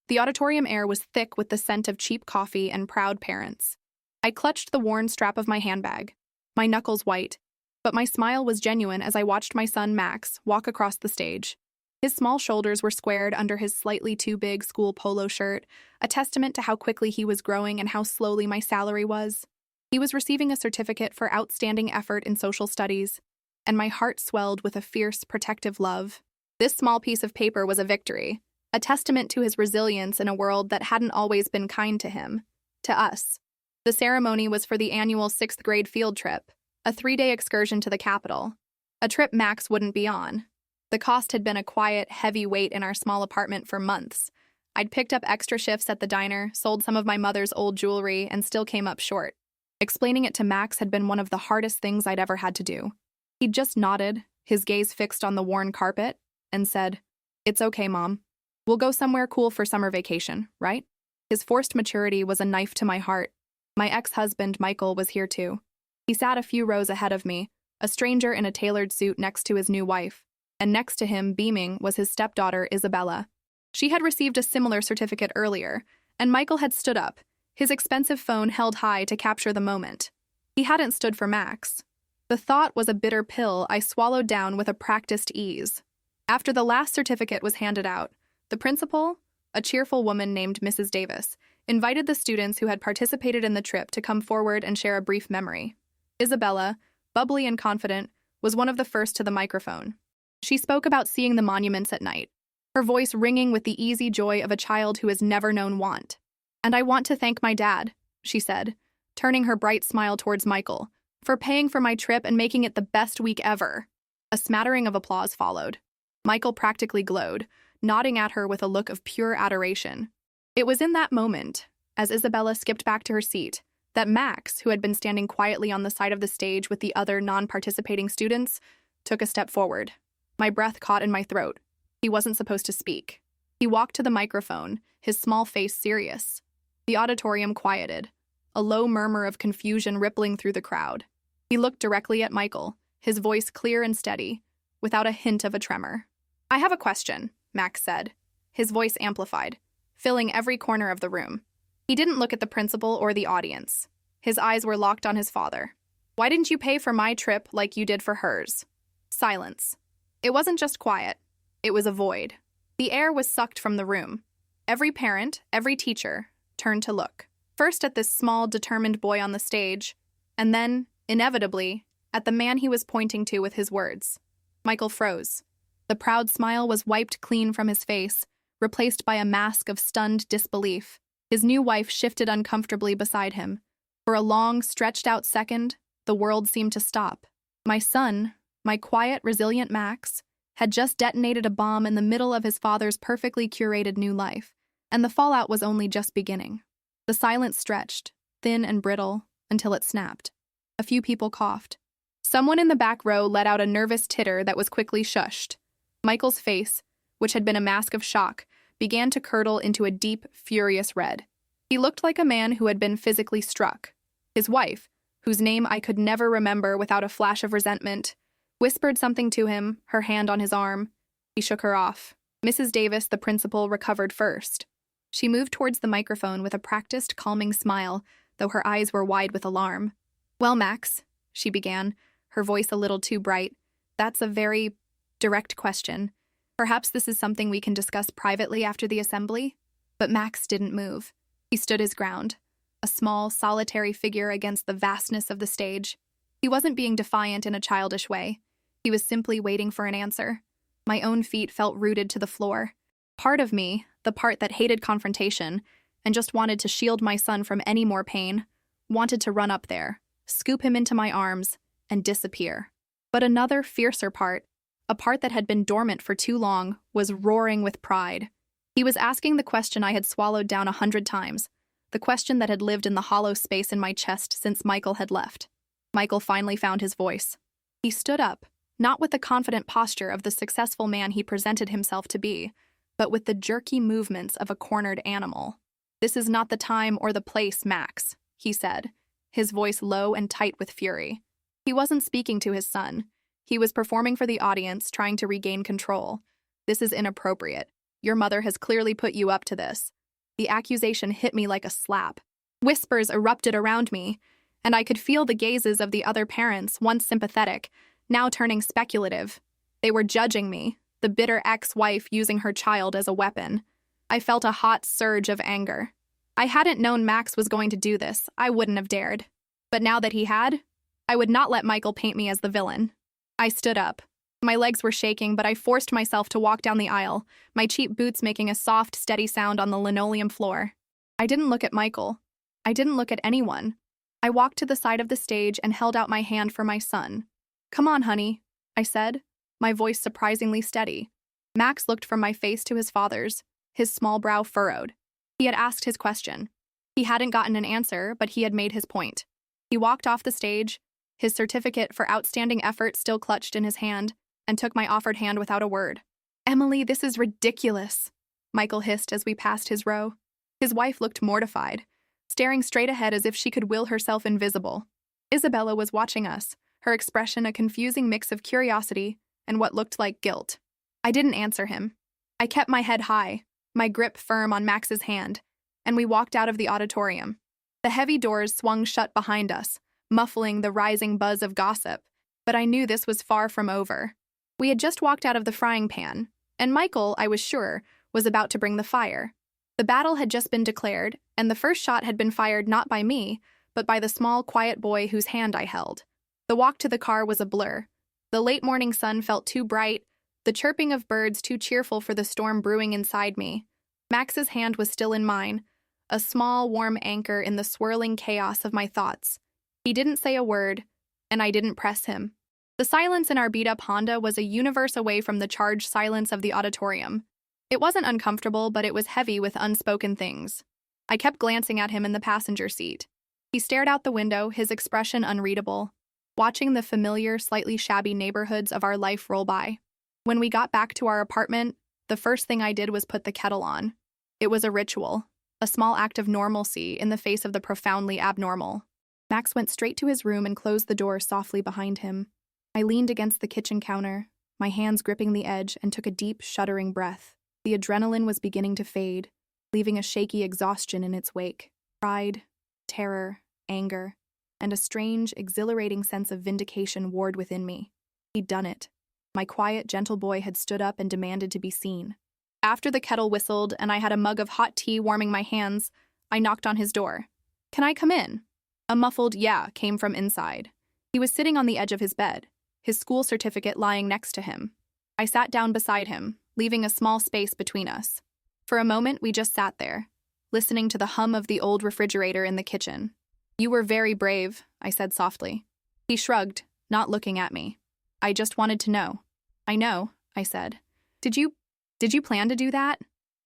The auditorium air was thick with the scent of cheap coffee and proud parents. I clutched the worn strap of my handbag, my knuckles white, but my smile was genuine as I watched my son Max walk across the stage. His small shoulders were squared under his slightly too big school polo shirt, a testament to how quickly he was growing and how slowly my salary was. He was receiving a certificate for outstanding effort in social studies, and my heart swelled with a fierce, protective love. This small piece of paper was a victory, a testament to his resilience in a world that hadn't always been kind to him, to us. The ceremony was for the annual 6th grade field trip, a 3-day excursion to the capital, a trip Max wouldn't be on. The cost had been a quiet, heavy weight in our small apartment for months. I'd picked up extra shifts at the diner, sold some of my mother's old jewelry, and still came up short. Explaining it to Max had been one of the hardest things I'd ever had to do. He'd just nodded, his gaze fixed on the worn carpet, and said, "It's okay, Mom. We'll go somewhere cool for summer vacation, right?" His forced maturity was a knife to my heart. My ex-husband, Michael, was here too. He sat a few rows ahead of me, a stranger in a tailored suit next to his new wife, and next to him, beaming, was his stepdaughter, Isabella. She had received a similar certificate earlier, and Michael had stood up, his expensive phone held high to capture the moment. He hadn't stood for Max. The thought was a bitter pill I swallowed down with a practiced ease. After the last certificate was handed out, the principal, a cheerful woman named Mrs. Davis, invited the students who had participated in the trip to come forward and share a brief memory. Isabella, bubbly and confident, was one of the first to the microphone. She spoke about seeing the monuments at night, her voice ringing with the easy joy of a child who has never known want. "And I want to thank my dad," she said, turning her bright smile towards Michael, "for paying for my trip and making it the best week ever." A smattering of applause followed. Michael practically glowed, nodding at her with a look of pure adoration. It was in that moment, as Isabella skipped back to her seat, that Max, who had been standing quietly on the side of the stage with the other non-participating students, took a step forward. My breath caught in my throat. He wasn't supposed to speak. He walked to the microphone, his small face serious. The auditorium quieted, a low murmur of confusion rippling through the crowd. He looked directly at Michael, his voice clear and steady, without a hint of a tremor. "I have a question," Max said, his voice amplified, filling every corner of the room. He didn't look at the principal or the audience. His eyes were locked on his father. "Why didn't you pay for my trip like you did for hers?" Silence. It wasn't just quiet. It was a void. The air was sucked from the room. Every parent, every teacher, turned to look. First at this small, determined boy on the stage, and then, inevitably, at the man he was pointing to with his words. Michael froze. The proud smile was wiped clean from his face, replaced by a mask of stunned disbelief. His new wife shifted uncomfortably beside him. For a long, stretched-out second, the world seemed to stop. My son, my quiet, resilient Max, had just detonated a bomb in the middle of his father's perfectly curated new life, and the fallout was only just beginning. The silence stretched, thin and brittle, until it snapped. A few people coughed. Someone in the back row let out a nervous titter that was quickly shushed. Michael's face, which had been a mask of shock, began to curdle into a deep, furious red. He looked like a man who had been physically struck. His wife, whose name I could never remember without a flash of resentment, whispered something to him, her hand on his arm. He shook her off. Mrs. Davis, the principal, recovered first. She moved towards the microphone with a practiced, calming smile, though her eyes were wide with alarm. "Well, Max," she began, her voice a little too bright, "that's a very direct question. Perhaps this is something we can discuss privately after the assembly?" But Max didn't move. He stood his ground, a small, solitary figure against the vastness of the stage. He wasn't being defiant in a childish way. He was simply waiting for an answer. My own feet felt rooted to the floor. Part of me, the part that hated confrontation and just wanted to shield my son from any more pain, wanted to run up there, scoop him into my arms, and disappear. But another, fiercer part, a part that had been dormant for too long, was roaring with pride. He was asking the question I had swallowed down 100 times, the question that had lived in the hollow space in my chest since Michael had left. Michael finally found his voice. He stood up, not with the confident posture of the successful man he presented himself to be, but with the jerky movements of a cornered animal. "This is not the time or the place, Max," he said, his voice low and tight with fury. He wasn't speaking to his son. He was performing for the audience, trying to regain control. "This is inappropriate. Your mother has clearly put you up to this." The accusation hit me like a slap. Whispers erupted around me, and I could feel the gazes of the other parents, once sympathetic, now turning speculative. They were judging me, the bitter ex-wife using her child as a weapon. I felt a hot surge of anger. I hadn't known Max was going to do this. I wouldn't have dared. But now that he had, I would not let Michael paint me as the villain. I stood up. My legs were shaking, but I forced myself to walk down the aisle, my cheap boots making a soft, steady sound on the linoleum floor. I didn't look at Michael. I didn't look at anyone. I walked to the side of the stage and held out my hand for my son. "Come on, honey," I said, my voice surprisingly steady. Max looked from my face to his father's, his small brow furrowed. He had asked his question. He hadn't gotten an answer, but he had made his point. He walked off the stage, his certificate for outstanding effort still clutched in his hand, and took my offered hand without a word. "Emily, this is ridiculous," Michael hissed as we passed his row. His wife looked mortified, staring straight ahead as if she could will herself invisible. Isabella was watching us, her expression a confusing mix of curiosity and what looked like guilt. I didn't answer him. I kept my head high, my grip firm on Max's hand, and we walked out of the auditorium. The heavy doors swung shut behind us, muffling the rising buzz of gossip, but I knew this was far from over. We had just walked out of the frying pan, and Michael, I was sure, was about to bring the fire. The battle had just been declared, and the first shot had been fired not by me, but by the small, quiet boy whose hand I held. The walk to the car was a blur. The late morning sun felt too bright, the chirping of birds too cheerful for the storm brewing inside me. Max's hand was still in mine, a small, warm anchor in the swirling chaos of my thoughts. He didn't say a word, and I didn't press him. The silence in our beat-up Honda was a universe away from the charged silence of the auditorium. It wasn't uncomfortable, but it was heavy with unspoken things. I kept glancing at him in the passenger seat. He stared out the window, his expression unreadable, watching the familiar, slightly shabby neighborhoods of our life roll by. When we got back to our apartment, the first thing I did was put the kettle on. It was a ritual, a small act of normalcy in the face of the profoundly abnormal. Max went straight to his room and closed the door softly behind him. I leaned against the kitchen counter, my hands gripping the edge, and took a deep, shuddering breath. The adrenaline was beginning to fade, leaving a shaky exhaustion in its wake. Pride, terror, anger, and a strange, exhilarating sense of vindication warred within me. He'd done it. My quiet, gentle boy had stood up and demanded to be seen. After the kettle whistled and I had a mug of hot tea warming my hands, I knocked on his door. "Can I come in?" A muffled "yeah" came from inside. He was sitting on the edge of his bed, his school certificate lying next to him. I sat down beside him, leaving a small space between us. For a moment, we just sat there, listening to the hum of the old refrigerator in the kitchen. "You were very brave," I said softly. He shrugged, not looking at me. "I just wanted to know." "I know," I said. Did you plan to do that?"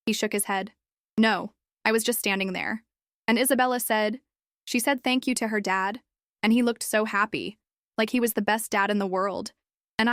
He shook his head. "No, I was just standing there." And Isabella said, she said thank you to her dad, and he looked so happy, like he was the best dad in the world. And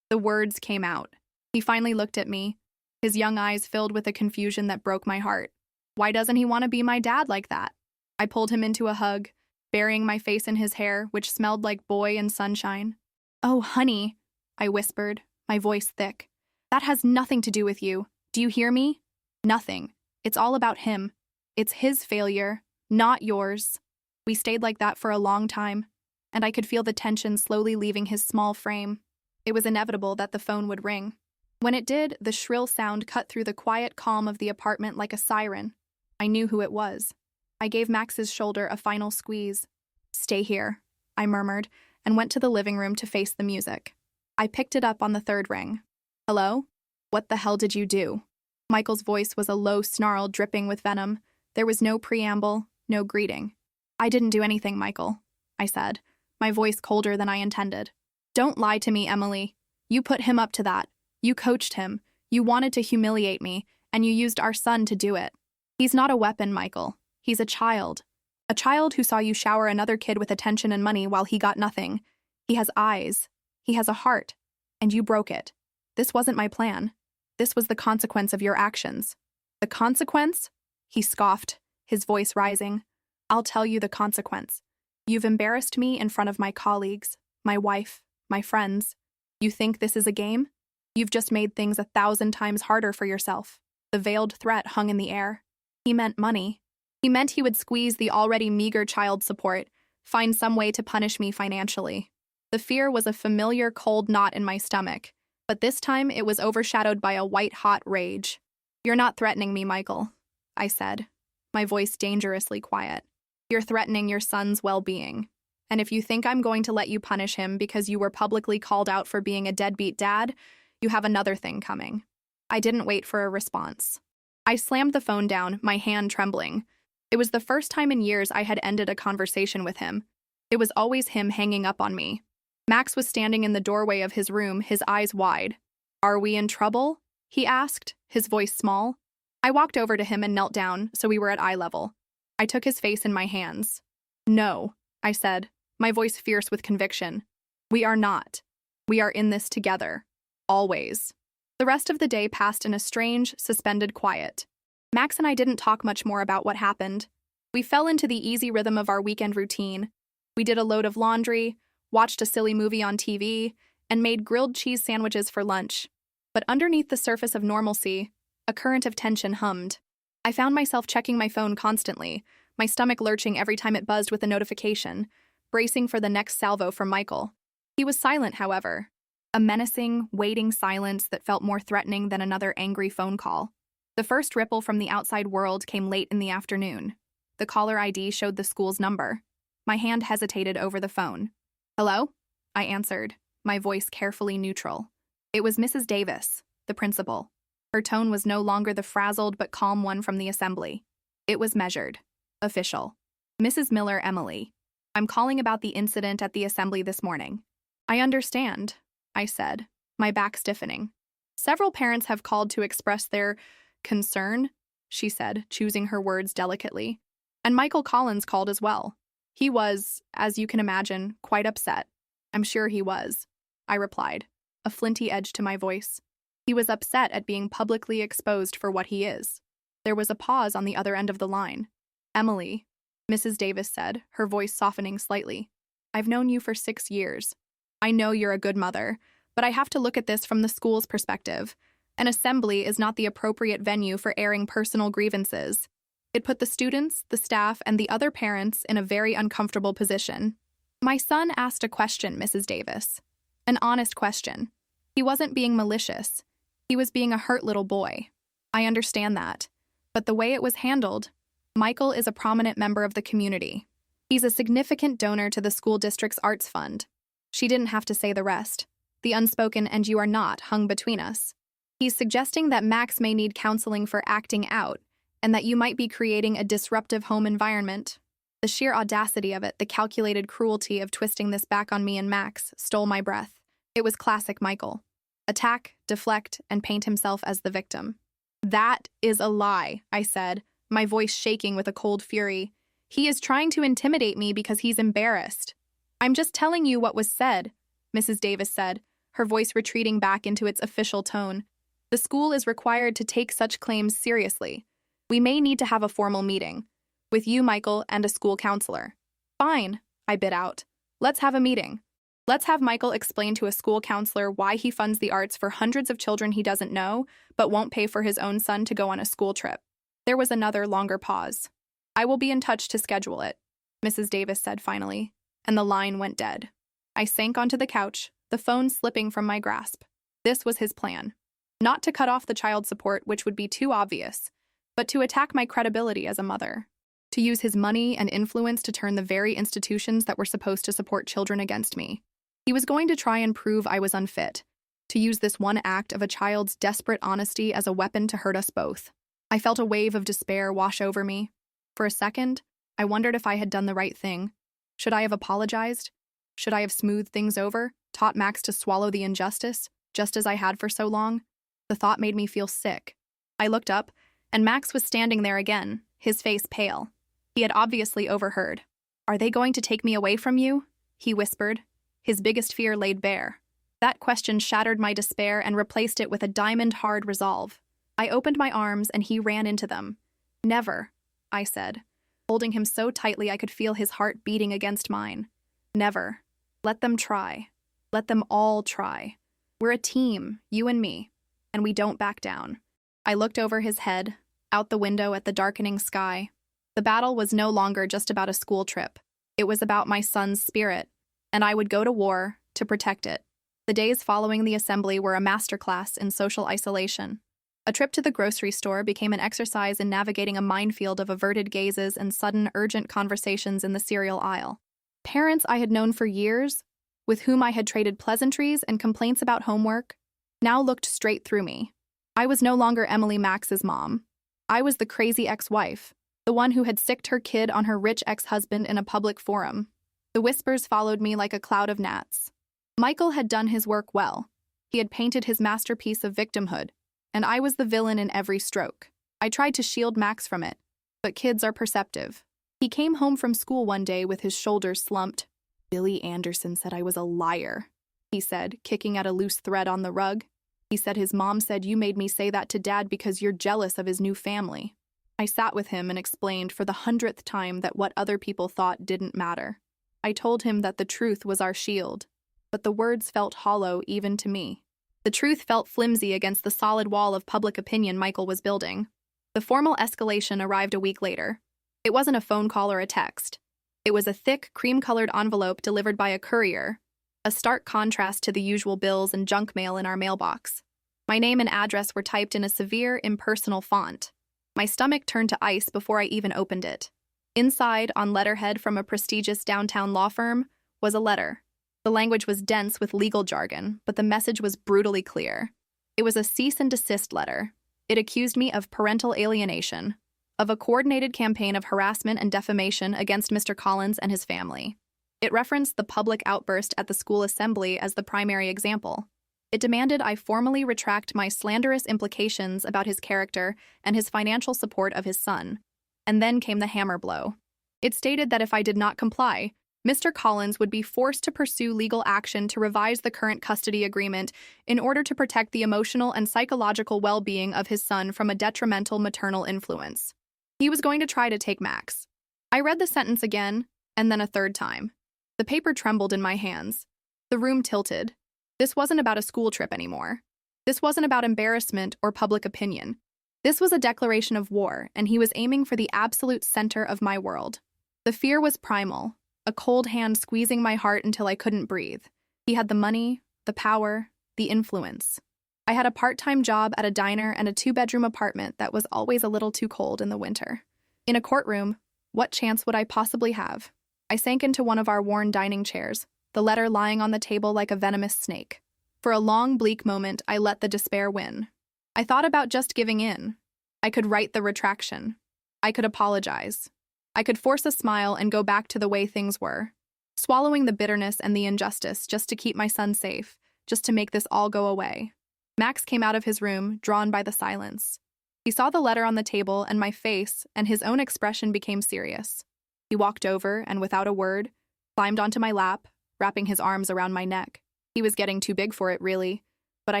the words came out. He finally looked at me, his young eyes filled with a confusion that broke my heart. Why doesn't he want to be my dad like that? I pulled him into a hug, burying my face in his hair, which smelled like boy and sunshine. "Oh, honey," I whispered, my voice thick. "That has nothing to do with you. Do you hear me? Nothing. It's all about him. It's his failure, not yours." We stayed like that for a long time, and I could feel the tension slowly leaving his small frame. It was inevitable that the phone would ring. When it did, the shrill sound cut through the quiet calm of the apartment like a siren. I knew who it was. I gave Max's shoulder a final squeeze. "Stay here," I murmured, and went to the living room to face the music. I picked it up on the third ring. "Hello? What the hell did you do?" Michael's voice was a low snarl dripping with venom. There was no preamble, no greeting. "I didn't do anything, Michael," I said, my voice colder than I intended. "Don't lie to me, Emily. You put him up to that. You coached him. You wanted to humiliate me, and you used our son to do it. He's not a weapon, Michael. He's a child. A child who saw you shower another kid with attention and money while he got nothing. He has eyes. He has a heart. And you broke it. This wasn't my plan. This was the consequence of your actions." "The consequence?" He scoffed, his voice rising. "I'll tell you the consequence. You've embarrassed me in front of my colleagues, my wife, my friends. You think this is a game? You've just made things 1,000 times harder for yourself." The veiled threat hung in the air. He meant money. He meant he would squeeze the already meager child support, find some way to punish me financially. The fear was a familiar cold knot in my stomach, but this time it was overshadowed by a white-hot rage. "You're not threatening me, Michael," I said, my voice dangerously quiet. "You're threatening your son's well-being. And if you think I'm going to let you punish him because you were publicly called out for being a deadbeat dad, you have another thing coming." I didn't wait for a response. I slammed the phone down, my hand trembling. It was the first time in years I had ended a conversation with him. It was always him hanging up on me. Max was standing in the doorway of his room, his eyes wide. "Are we in trouble?" he asked, his voice small. I walked over to him and knelt down, so we were at eye level. I took his face in my hands. "No," I said, my voice fierce with conviction. "We are not. We are in this together. Always." The rest of the day passed in a strange, suspended quiet. Max and I didn't talk much more about what happened. We fell into the easy rhythm of our weekend routine. We did a load of laundry, watched a silly movie on TV, and made grilled cheese sandwiches for lunch. But underneath the surface of normalcy, a current of tension hummed. I found myself checking my phone constantly, my stomach lurching every time it buzzed with a notification, bracing for the next salvo from Michael. He was silent, however. A menacing, waiting silence that felt more threatening than another angry phone call. The first ripple from the outside world came late in the afternoon. The caller ID showed the school's number. My hand hesitated over the phone. "Hello?" I answered, my voice carefully neutral. It was Mrs. Davis, the principal. Her tone was no longer the frazzled but calm one from the assembly. It was measured. Official. "Mrs. Miller, Emily. I'm calling about the incident at the assembly this morning." "I understand," I said, my back stiffening. "Several parents have called to express their concern," she said, choosing her words delicately. "And Michael Collins called as well. He was, as you can imagine, quite upset." "I'm sure he was," I replied, a flinty edge to my voice. "He was upset at being publicly exposed for what he is." There was a pause on the other end of the line. "Emily," Mrs. Davis said, her voice softening slightly, "I've known you for 6 years. I know you're a good mother, but I have to look at this from the school's perspective. An assembly is not the appropriate venue for airing personal grievances. It put the students, the staff, and the other parents in a very uncomfortable position." "My son asked a question, Mrs. Davis. An honest question. He wasn't being malicious. He was being a hurt little boy. I understand that. But the way it was handled, Michael is a prominent member of the community. He's a significant donor to the school district's arts fund." She didn't have to say the rest. The unspoken "and you are not" hung between us. "He's suggesting that Max may need counseling for acting out, and that you might be creating a disruptive home environment." The sheer audacity of it, the calculated cruelty of twisting this back on me and Max, stole my breath. It was classic Michael. Attack, deflect, and paint himself as the victim. "That is a lie," I said, my voice shaking with a cold fury. "He is trying to intimidate me because he's embarrassed." "I'm just telling you what was said," Mrs. Davis said, her voice retreating back into its official tone. "The school is required to take such claims seriously. We may need to have a formal meeting. With you, Michael, and a school counselor." "Fine," I bit out. "Let's have a meeting. Let's have Michael explain to a school counselor why he funds the arts for hundreds of children he doesn't know, but won't pay for his own son to go on a school trip." There was another longer pause. "I will be in touch to schedule it," Mrs. Davis said finally, and the line went dead. I sank onto the couch, the phone slipping from my grasp. This was his plan. Not to cut off the child support, which would be too obvious, but to attack my credibility as a mother. To use his money and influence to turn the very institutions that were supposed to support children against me. He was going to try and prove I was unfit, to use this one act of a child's desperate honesty as a weapon to hurt us both. I felt a wave of despair wash over me. For a second, I wondered if I had done the right thing. Should I have apologized? Should I have smoothed things over, taught Max to swallow the injustice, just as I had for so long? The thought made me feel sick. I looked up, and Max was standing there again, his face pale. He had obviously overheard. "Are they going to take me away from you?" he whispered, his biggest fear laid bare. That question shattered my despair and replaced it with a diamond-hard resolve. I opened my arms, and he ran into them. "Never," I said, holding him so tightly I could feel his heart beating against mine. "Never. Let them try. Let them all try. We're a team, you and me, and we don't back down. I looked over his head, out the window at the darkening sky. The battle was no longer just about a school trip. It was about my son's spirit, and I would go to war to protect it. The days following the assembly were a masterclass in social isolation. A trip to the grocery store became an exercise in navigating a minefield of averted gazes and sudden, urgent conversations in the cereal aisle. Parents I had known for years, with whom I had traded pleasantries and complaints about homework, now looked straight through me. I was no longer Emily Max's mom. I was the crazy ex-wife, the one who had sicked her kid on her rich ex-husband in a public forum. The whispers followed me like a cloud of gnats. Michael had done his work well. He had painted his masterpiece of victimhood, and I was the villain in every stroke. I tried to shield Max from it, but kids are perceptive. He came home from school one day with his shoulders slumped. "Billy Anderson said I was a liar," he said, kicking at a loose thread on the rug. "He said his mom said you made me say that to Dad because you're jealous of his new family." I sat with him and explained for the 100th time that what other people thought didn't matter. I told him that the truth was our shield, but the words felt hollow even to me. The truth felt flimsy against the solid wall of public opinion Michael was building. The formal escalation arrived a week later. It wasn't a phone call or a text. It was a thick, cream-colored envelope delivered by a courier, a stark contrast to the usual bills and junk mail in our mailbox. My name and address were typed in a severe, impersonal font. My stomach turned to ice before I even opened it. Inside, on letterhead from a prestigious downtown law firm, was a letter. The language was dense with legal jargon, but the message was brutally clear. It was a cease and desist letter. It accused me of parental alienation, of a coordinated campaign of harassment and defamation against Mr. Collins and his family. It referenced the public outburst at the school assembly as the primary example. It demanded I formally retract my slanderous implications about his character and his financial support of his son. And then came the hammer blow. It stated that if I did not comply, Mr. Collins would be forced to pursue legal action to revise the current custody agreement in order to protect the emotional and psychological well-being of his son from a detrimental maternal influence. He was going to try to take Max. I read the sentence again, and then a third time. The paper trembled in my hands. The room tilted. This wasn't about a school trip anymore. This wasn't about embarrassment or public opinion. This was a declaration of war, and he was aiming for the absolute center of my world. The fear was primal, a cold hand squeezing my heart until I couldn't breathe. He had the money, the power, the influence. I had a part-time job at a diner and a 2-bedroom apartment that was always a little too cold in the winter. In a courtroom, what chance would I possibly have? I sank into one of our worn dining chairs, the letter lying on the table like a venomous snake. For a long, bleak moment, I let the despair win. I thought about just giving in. I could write the retraction. I could apologize. I could force a smile and go back to the way things were, swallowing the bitterness and the injustice just to keep my son safe, just to make this all go away. Max came out of his room, drawn by the silence. He saw the letter on the table and my face, and his own expression became serious. He walked over and, without a word, climbed onto my lap, wrapping his arms around my neck. He was getting too big for it, really, but I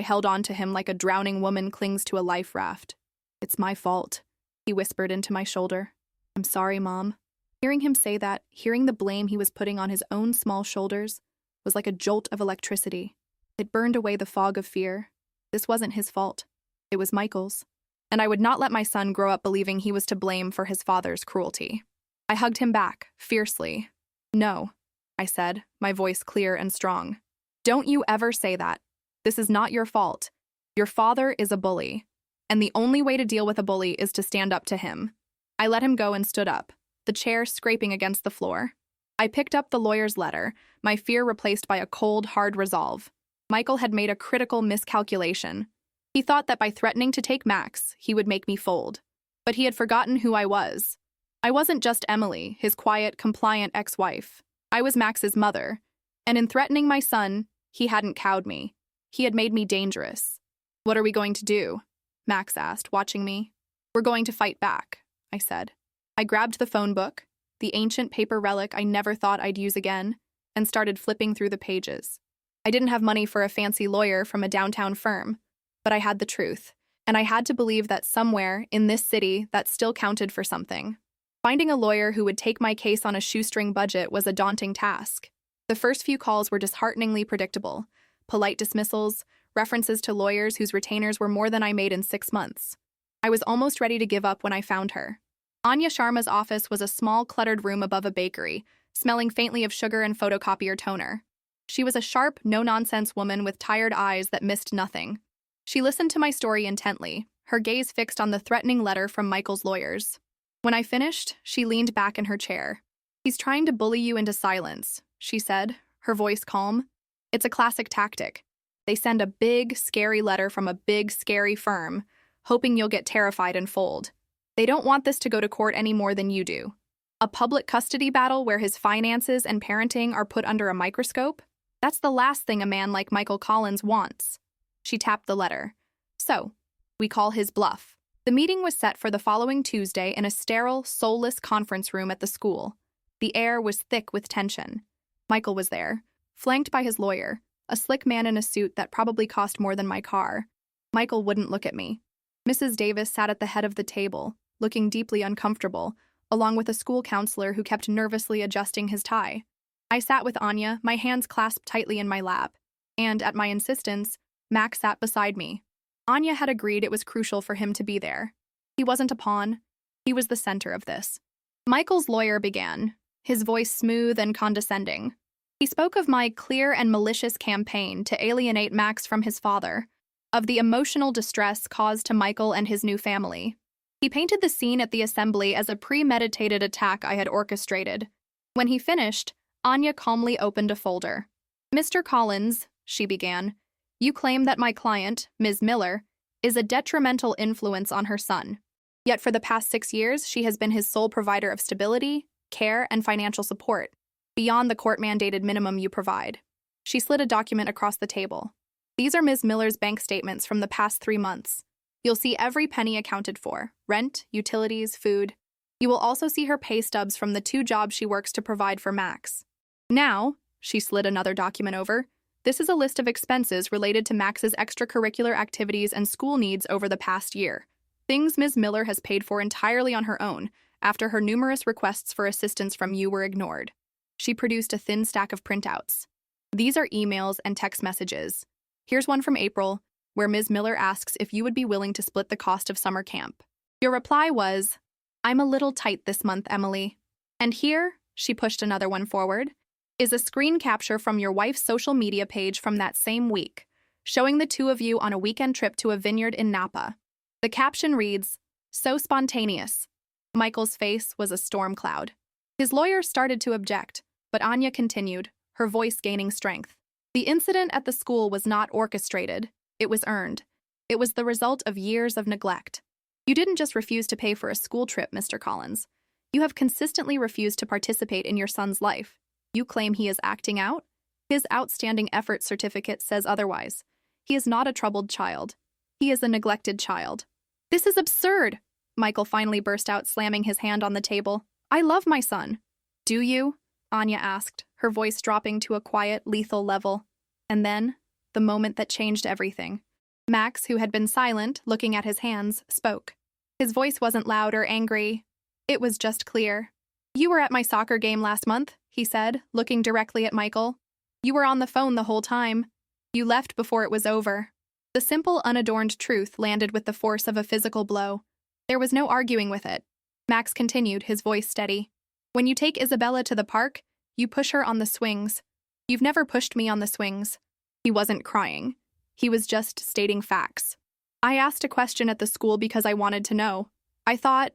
held on to him like a drowning woman clings to a life raft. "It's my fault," he whispered into my shoulder. "I'm sorry, Mom." Hearing him say that, hearing the blame he was putting on his own small shoulders, was like a jolt of electricity. It burned away the fog of fear. This wasn't his fault. It was Michael's. And I would not let my son grow up believing he was to blame for his father's cruelty. I hugged him back, fiercely. "No," I said, my voice clear and strong. "Don't you ever say that. This is not your fault. Your father is a bully, and the only way to deal with a bully is to stand up to him." I let him go and stood up, the chair scraping against the floor. I picked up the lawyer's letter, my fear replaced by a cold, hard resolve. Michael had made a critical miscalculation. He thought that by threatening to take Max, he would make me fold. But he had forgotten who I was. I wasn't just Emily, his quiet, compliant ex-wife. I was Max's mother. And in threatening my son, he hadn't cowed me. He had made me dangerous. "What are we going to do?" Max asked, watching me. "We're going to fight back," I said. I grabbed the phone book, the ancient paper relic I never thought I'd use again, and started flipping through the pages. I didn't have money for a fancy lawyer from a downtown firm, but I had the truth, and I had to believe that somewhere in this city that still counted for something. Finding a lawyer who would take my case on a shoestring budget was a daunting task. The first few calls were dishearteningly predictable. Polite dismissals, references to lawyers whose retainers were more than I made in 6 months. I was almost ready to give up when I found her. Anya Sharma's office was a small, cluttered room above a bakery, smelling faintly of sugar and photocopier toner. She was a sharp, no-nonsense woman with tired eyes that missed nothing. She listened to my story intently, her gaze fixed on the threatening letter from Michael's lawyers. When I finished, she leaned back in her chair. "He's trying to bully you into silence," she said, her voice calm. "It's a classic tactic. They send a big, scary letter from a big, scary firm, hoping you'll get terrified and fold. They don't want this to go to court any more than you do. A public custody battle where his finances and parenting are put under a microscope? That's the last thing a man like Michael Collins wants." She tapped the letter. "So, we call his bluff." The meeting was set for the following Tuesday in a sterile, soulless conference room at the school. The air was thick with tension. Michael was there, flanked by his lawyer, a slick man in a suit that probably cost more than my car. Michael wouldn't look at me. Mrs. Davis sat at the head of the table, looking deeply uncomfortable, along with a school counselor who kept nervously adjusting his tie. I sat with Anya, my hands clasped tightly in my lap, and, at my insistence, Max sat beside me. Anya had agreed it was crucial for him to be there. He wasn't a pawn. He was the center of this. Michael's lawyer began, his voice smooth and condescending. He spoke of my clear and malicious campaign to alienate Max from his father, of the emotional distress caused to Michael and his new family. He painted the scene at the assembly as a premeditated attack I had orchestrated. When he finished, Anya calmly opened a folder. "Mr. Collins," she began, "you claim that my client, Ms. Miller, is a detrimental influence on her son. Yet for the past 6 years, she has been his sole provider of stability, care, and financial support, beyond the court-mandated minimum you provide." She slid a document across the table. "These are Ms. Miller's bank statements from the past 3 months. You'll see every penny accounted for: rent, utilities, food. You will also see her pay stubs from the 2 jobs she works to provide for Max. Now," she slid another document over, "this is a list of expenses related to Max's extracurricular activities and school needs over the past year. Things Ms. Miller has paid for entirely on her own, after her numerous requests for assistance from you were ignored." She produced a thin stack of printouts. "These are emails and text messages. Here's one from April, where Ms. Miller asks if you would be willing to split the cost of summer camp. Your reply was, 'I'm a little tight this month, Emily.' And here," she pushed another one forward, "is a screen capture from your wife's social media page from that same week, showing the 2 of you on a weekend trip to a vineyard in Napa. The caption reads, 'So spontaneous.'" Michael's face was a storm cloud. His lawyer started to object, but Anya continued, her voice gaining strength. "The incident at the school was not orchestrated. It was earned. It was the result of years of neglect. You didn't just refuse to pay for a school trip, Mr. Collins. You have consistently refused to participate in your son's life. You claim he is acting out? His outstanding effort certificate says otherwise. He is not a troubled child. He is a neglected child." "This is absurd," Michael finally burst out, slamming his hand on the table. "I love my son." "Do you?" Anya asked, her voice dropping to a quiet, lethal level. And then, the moment that changed everything. Max, who had been silent, looking at his hands, spoke. His voice wasn't loud or angry. It was just clear. "You were at my soccer game last month," he said, looking directly at Michael. "You were on the phone the whole time. You left before it was over." The simple, unadorned truth landed with the force of a physical blow. There was no arguing with it. Max continued, his voice steady. "When you take Isabella to the park, you push her on the swings. You've never pushed me on the swings." He wasn't crying. He was just stating facts. "I asked a question at the school because I wanted to know. I thought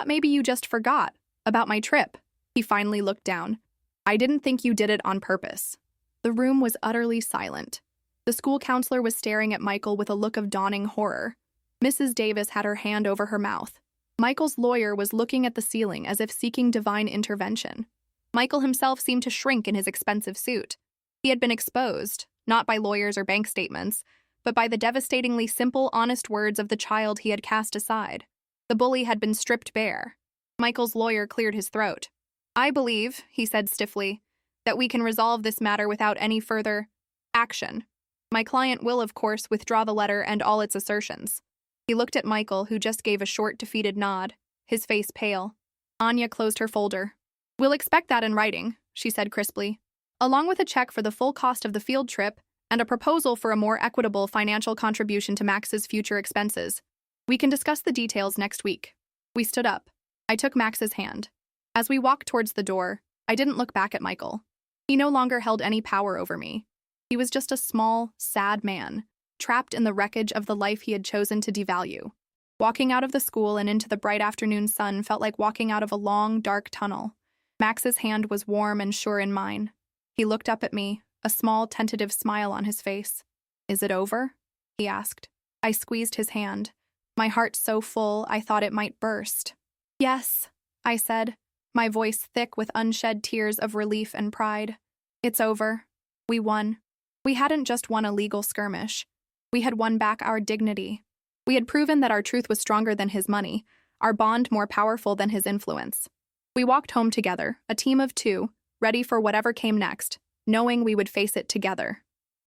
maybe you just forgot about my trip." He finally looked down. "I didn't think you did it on purpose." The room was utterly silent. The school counselor was staring at Michael with a look of dawning horror. Mrs. Davis had her hand over her mouth. Michael's lawyer was looking at the ceiling as if seeking divine intervention. Michael himself seemed to shrink in his expensive suit. He had been exposed, not by lawyers or bank statements, but by the devastatingly simple, honest words of the child he had cast aside. The bully had been stripped bare. Michael's lawyer cleared his throat. "I believe," he said stiffly, "that we can resolve this matter without any further action. My client will, of course, withdraw the letter and all its assertions." He looked at Michael, who just gave a short, defeated nod, his face pale. Anya closed her folder. "We'll expect that in writing," she said crisply, "along with a check for the full cost of the field trip and a proposal for a more equitable financial contribution to Max's future expenses. We can discuss the details next week. We stood up. I took Max's hand. As we walked towards the door, I didn't look back at Michael. He no longer held any power over me. He was just a small, sad man, trapped in the wreckage of the life he had chosen to devalue. Walking out of the school and into the bright afternoon sun felt like walking out of a long, dark tunnel. Max's hand was warm and sure in mine. He looked up at me, a small, tentative smile on his face. "Is it over?" he asked. I squeezed his hand, my heart so full I thought it might burst. "Yes," I said, my voice thick with unshed tears of relief and pride. "It's over. We won." We hadn't just won a legal skirmish. We had won back our dignity. We had proven that our truth was stronger than his money, our bond more powerful than his influence. We walked home together, a team of two, ready for whatever came next, knowing we would face it together.